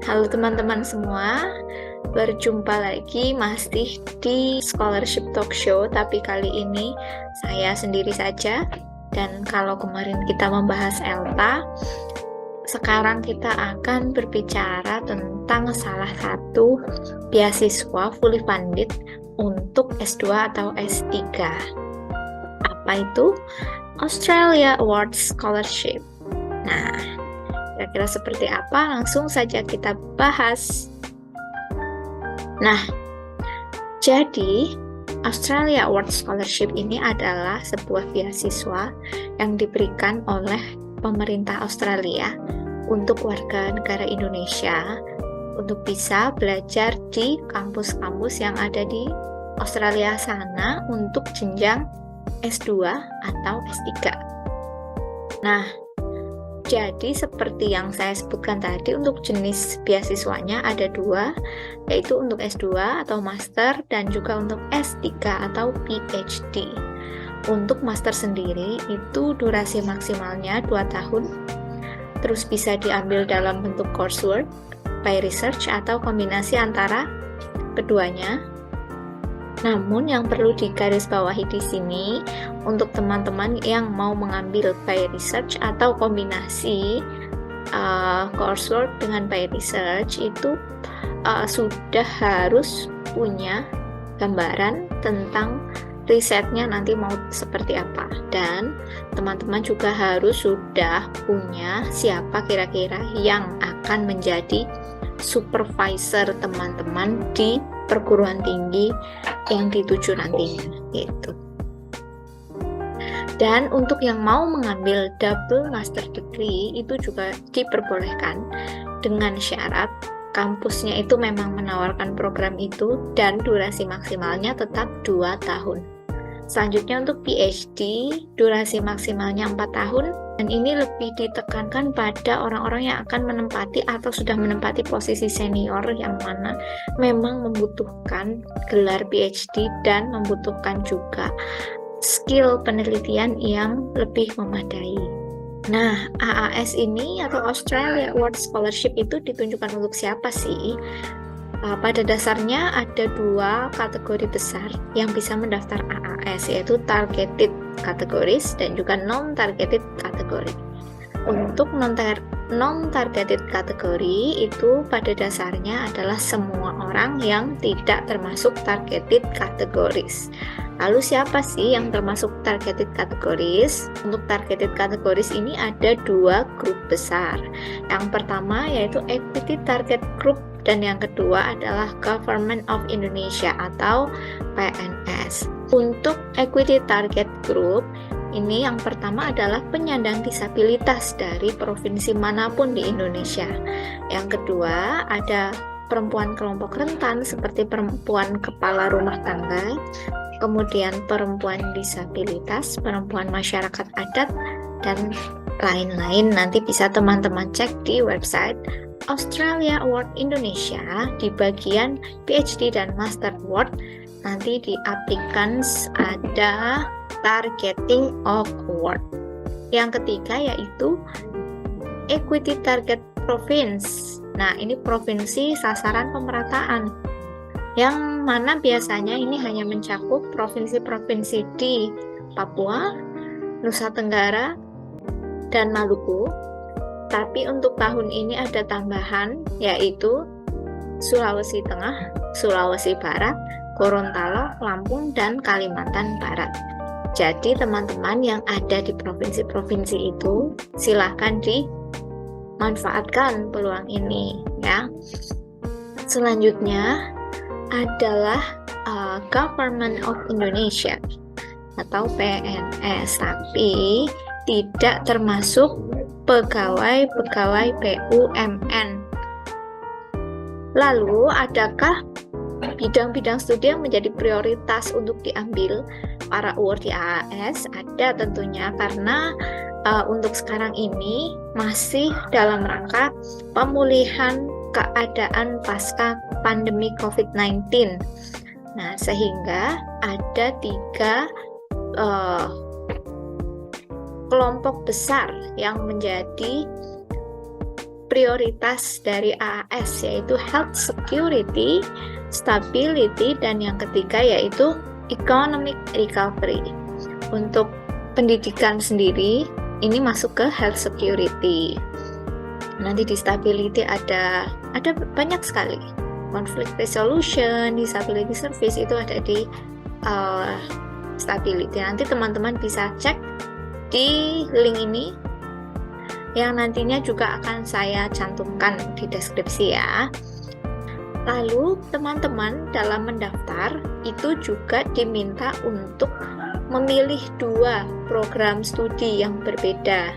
Halo teman-teman semua, berjumpa lagi masih di Scholarship Talk Show, tapi kali ini saya sendiri saja. Dan kalau kemarin kita membahas ELTA, sekarang kita akan berbicara tentang salah satu beasiswa fully funded untuk S2 atau S3. Apa itu? Australia Award Scholarship. Nah, kira-kira seperti apa? Langsung saja kita bahas. Nah, jadi Australia Award Scholarship ini adalah sebuah beasiswa yang diberikan oleh pemerintah Australia untuk warga negara Indonesia untuk bisa belajar di kampus-kampus yang ada di Australia sana untuk jenjang S2 atau S3. Nah, jadi seperti yang saya sebutkan tadi, untuk jenis beasiswanya ada dua, yaitu untuk S2 atau Master dan juga untuk S3 atau PhD. Untuk Master sendiri itu durasi maksimalnya 2 tahun, terus bisa diambil dalam bentuk coursework, by research, atau kombinasi antara keduanya. Namun yang perlu digarisbawahi di sini, untuk teman-teman yang mau mengambil by research atau kombinasi coursework dengan by research itu sudah harus punya gambaran tentang risetnya nanti mau seperti apa, dan teman-teman juga harus sudah punya siapa kira-kira yang akan menjadi supervisor teman-teman di perguruan tinggi yang dituju nantinya gitu. Dan untuk yang mau mengambil double master degree itu juga diperbolehkan dengan syarat kampusnya itu memang menawarkan program itu dan durasi maksimalnya tetap 2 tahun. Selanjutnya untuk PhD, durasi maksimalnya 4 tahun, dan ini lebih ditekankan pada orang-orang yang akan menempati atau sudah menempati posisi senior yang mana memang membutuhkan gelar PhD dan membutuhkan juga skill penelitian yang lebih memadai. Nah, AAS ini atau Australia Award Scholarship itu ditunjukkan untuk siapa sih? Pada dasarnya ada 2 kategori besar yang bisa mendaftar AAS, yaitu targeted categories dan juga non-targeted category. Untuk non-targeted category itu pada dasarnya adalah semua orang yang tidak termasuk targeted categories. Lalu siapa sih yang termasuk targeted categories? Untuk targeted categories ini ada 2 grup besar. Yang pertama yaitu Equity Target Group dan yang kedua adalah Government of Indonesia atau PNS. Untuk Equity Target Group ini yang pertama adalah penyandang disabilitas dari provinsi manapun di Indonesia. Yang kedua ada perempuan kelompok rentan seperti perempuan kepala rumah tangga, kemudian perempuan disabilitas, perempuan masyarakat adat, dan lain-lain. Nanti bisa teman-teman cek di website Australia Award Indonesia di bagian PhD dan Master Award. Nanti di applicants ada targeting of award. Yang ketiga yaitu Equity Target Province. Nah, ini provinsi sasaran pemerataan, yang mana biasanya ini hanya mencakup provinsi-provinsi di Papua, Nusa Tenggara, dan Maluku. Tapi untuk tahun ini ada tambahan, yaitu Sulawesi Tengah, Sulawesi Barat, Gorontalo, Lampung, dan Kalimantan Barat. Jadi teman-teman yang ada di provinsi-provinsi itu silahkan dimanfaatkan peluang ini ya. Selanjutnya adalah Government of Indonesia atau PNS, tapi tidak termasuk pegawai-pegawai BUMN. Lalu adakah bidang-bidang studi yang menjadi prioritas untuk diambil para award di AAS? Ada tentunya, karena untuk sekarang ini masih dalam rangka pemulihan keadaan pasca pandemi COVID-19. Nah, sehingga ada 3 kelompok besar yang menjadi prioritas dari AAS, yaitu health security, stability, dan yang ketiga yaitu economic recovery. Untuk pendidikan sendiri ini masuk ke health security. Nanti di stability ada banyak sekali. Conflict resolution, disability service itu ada di stability. Nanti teman-teman bisa cek di link ini yang nantinya juga akan saya cantumkan di deskripsi ya. Lalu teman-teman dalam mendaftar itu juga diminta untuk memilih 2 program studi yang berbeda.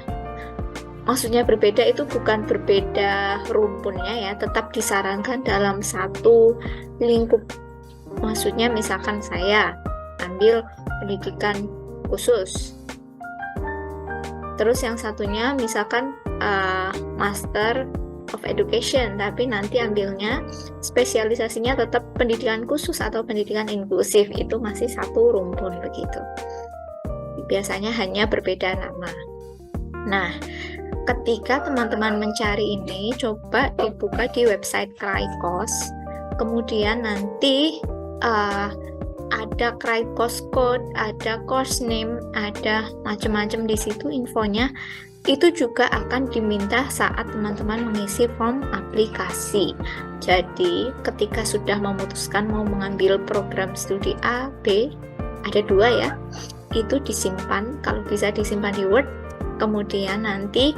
Maksudnya berbeda itu bukan berbeda rumpunnya ya, tetap disarankan dalam satu lingkup. Maksudnya misalkan saya ambil pendidikan khusus, terus yang satunya misalkan Master of Education, tapi nanti ambilnya spesialisasinya tetap pendidikan khusus atau pendidikan inklusif, itu masih satu rumpun begitu. Biasanya hanya berbeda nama. Nah, ketika teman-teman mencari ini, coba dibuka di website Craikos, kemudian nanti ada Craikos code, ada course name, ada macam-macam di situ infonya. Itu juga akan diminta saat teman-teman mengisi form aplikasi. Jadi ketika sudah memutuskan mau mengambil program studi A, B, ada 2 ya, itu disimpan, kalau bisa disimpan di Word, kemudian nanti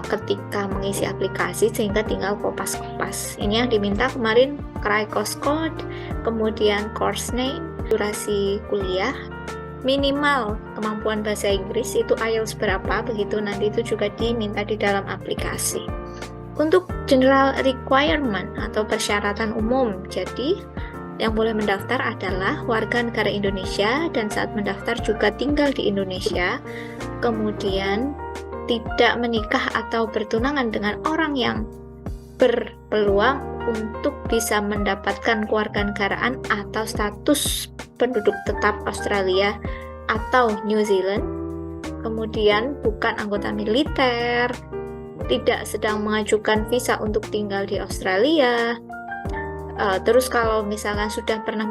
ketika mengisi aplikasi sehingga tinggal kopas-kopas. Ini yang diminta kemarin, Craikos code, kemudian course name, durasi kuliah, minimal kemampuan bahasa Inggris itu IELTS berapa, begitu nanti itu juga diminta di dalam aplikasi. Untuk general requirement atau persyaratan umum, jadi yang boleh mendaftar adalah warga negara Indonesia dan saat mendaftar juga tinggal di Indonesia, kemudian tidak menikah atau bertunangan dengan orang yang berpeluang untuk bisa mendapatkan kewarganegaraan atau status penduduk tetap Australia atau New Zealand, kemudian bukan anggota militer, tidak sedang mengajukan visa untuk tinggal di Australia. Terus kalau misalkan sudah pernah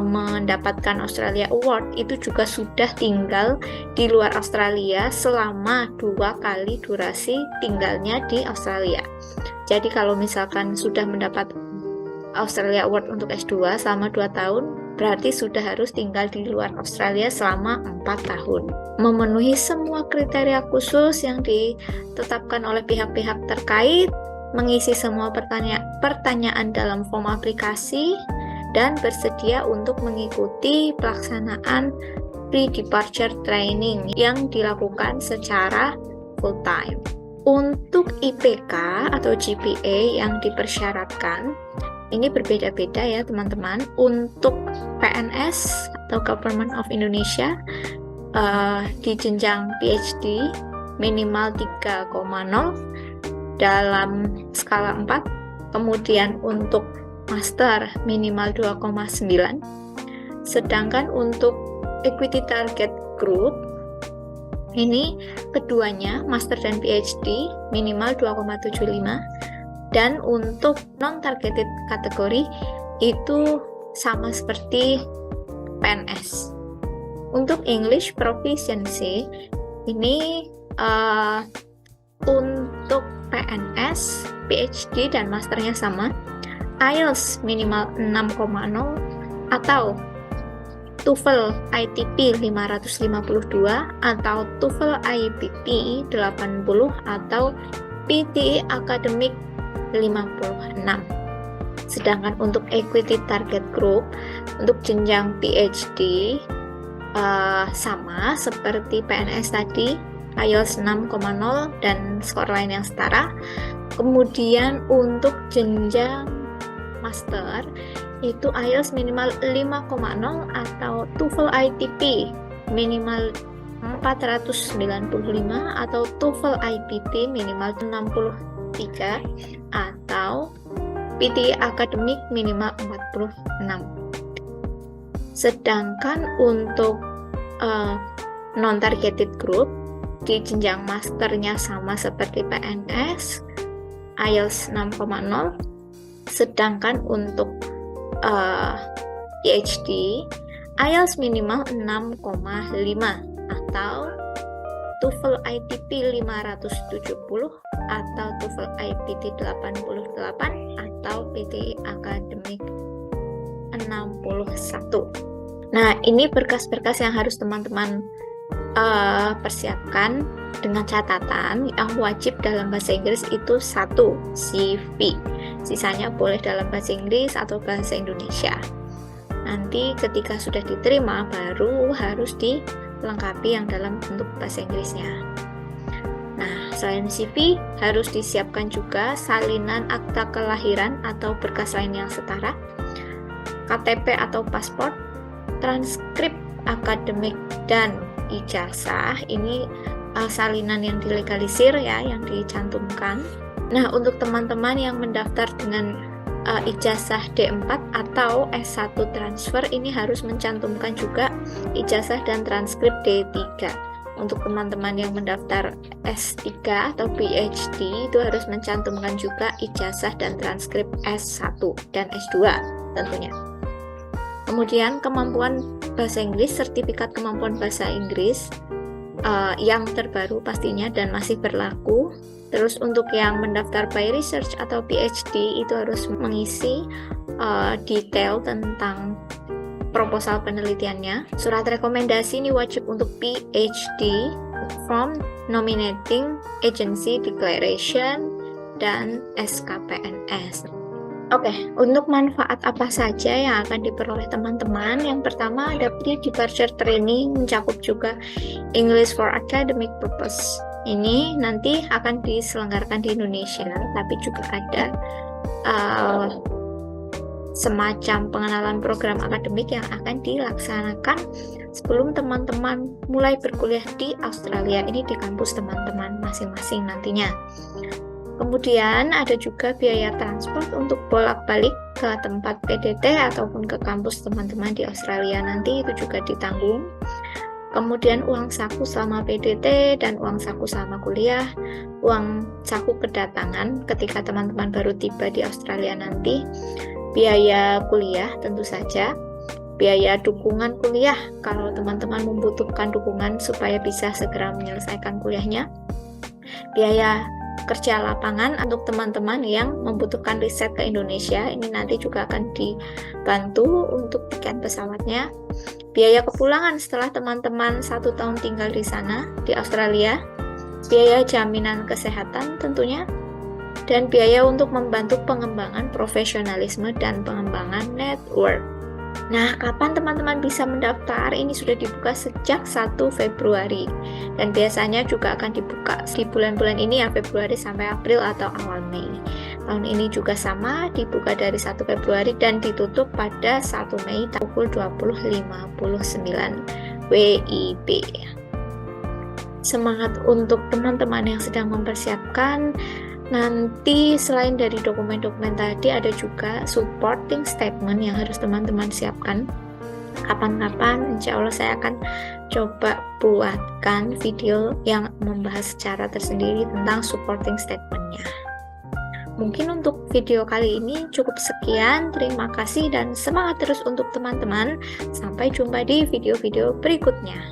mendapatkan Australia Award, itu juga sudah tinggal di luar Australia selama 2 kali durasi tinggalnya di Australia. Jadi kalau misalkan sudah mendapat Australia Award untuk S2 selama 2 tahun, berarti sudah harus tinggal di luar Australia selama 4 tahun. Memenuhi semua kriteria khusus yang ditetapkan oleh pihak-pihak terkait, mengisi semua pertanyaan dalam form aplikasi, dan bersedia untuk mengikuti pelaksanaan pre-departure training yang dilakukan secara full-time. Untuk IPK atau GPA yang dipersyaratkan, ini berbeda-beda ya teman-teman. Untuk PNS atau Government of Indonesia di jenjang PhD minimal 3,0 dalam skala 4, kemudian untuk master minimal 2,9, sedangkan untuk equity target group ini keduanya master dan PhD minimal 2,75, dan untuk non-targeted kategori itu sama seperti PNS. Untuk English proficiency ini untuk PNS, PhD dan masternya sama, IELTS minimal 6,0 atau TOEFL ITP 552 atau TOEFL IBP 80 atau PTE Academic 56. Sedangkan untuk equity target group untuk jenjang PhD sama seperti PNS tadi, IELTS 6,0 dan skor lain yang setara. Kemudian untuk jenjang master itu IELTS minimal 5,0 atau TOEFL ITP minimal 495 atau TOEFL IBP minimal 63 atau PTE Academic minimal 46. Sedangkan untuk non-targeted group di jenjang masternya sama seperti PNS, IELTS 6,0, sedangkan untuk PhD IELTS minimal 6,5 atau TOEFL ITP 570 atau TOEFL IPT 88 atau PTE Academic 61. Nah, ini berkas-berkas yang harus teman-teman persiapkan dengan catatan yang wajib dalam bahasa Inggris itu 1 CV. Sisanya boleh dalam bahasa Inggris atau bahasa Indonesia. Nanti ketika sudah diterima baru harus dilengkapi yang dalam bentuk bahasa Inggrisnya. Nah, selain CV harus disiapkan juga salinan akta kelahiran atau berkas lain yang setara, KTP atau paspor, transkrip akademik dan ijazah. Ini salinan yang dilegalisir ya, yang dicantumkan. Nah, untuk teman-teman yang mendaftar dengan ijazah D4 atau S1 transfer, ini harus mencantumkan juga ijazah dan transkrip D3. Untuk teman-teman yang mendaftar S3 atau PhD itu harus mencantumkan juga ijazah dan transkrip S1 dan S2 tentunya. Kemudian kemampuan bahasa Inggris, sertifikat kemampuan bahasa Inggris yang terbaru pastinya dan masih berlaku. Terus untuk yang mendaftar by research atau PhD itu harus mengisi detail tentang proposal penelitiannya. Surat rekomendasi ini wajib untuk PhD, Form Nominating Agency Declaration, dan SKPNS. Oke, untuk manfaat apa saja yang akan diperoleh teman-teman? Yang pertama ada pre-departure training, mencakup juga English for academic purpose. Ini nanti akan diselenggarakan di Indonesia, tapi juga ada semacam pengenalan program akademik yang akan dilaksanakan sebelum teman-teman mulai berkuliah di Australia, ini di kampus teman-teman masing-masing nantinya. Kemudian ada juga biaya transport untuk bolak-balik ke tempat PDT ataupun ke kampus teman-teman di Australia nanti, itu juga ditanggung. Kemudian uang saku selama PDT dan uang saku selama kuliah, uang saku kedatangan ketika teman-teman baru tiba di Australia nanti, biaya kuliah tentu saja, biaya dukungan kuliah kalau teman-teman membutuhkan dukungan supaya bisa segera menyelesaikan kuliahnya, biaya kerja lapangan untuk teman-teman yang membutuhkan riset ke Indonesia, ini nanti juga akan dibantu untuk tiket pesawatnya, biaya kepulangan setelah teman-teman 1 tahun tinggal di sana di Australia, biaya jaminan kesehatan tentunya, dan biaya untuk membantu pengembangan profesionalisme dan pengembangan network. Nah, kapan teman-teman bisa mendaftar? Ini sudah dibuka sejak 1 Februari dan biasanya juga akan dibuka di bulan-bulan ini ya, Februari sampai April atau awal Mei. Tahun ini juga sama, dibuka dari 1 Februari dan ditutup pada 1 Mei pukul 20.59 WIB. Semangat untuk teman-teman yang sedang mempersiapkan. Nanti selain dari dokumen-dokumen tadi ada juga supporting statement yang harus teman-teman siapkan. Kapan-kapan insya Allah saya akan coba buatkan video yang membahas secara tersendiri tentang supporting statement-nya. Mungkin untuk video kali ini cukup sekian. Terima kasih dan semangat terus untuk teman-teman. Sampai jumpa di video-video berikutnya.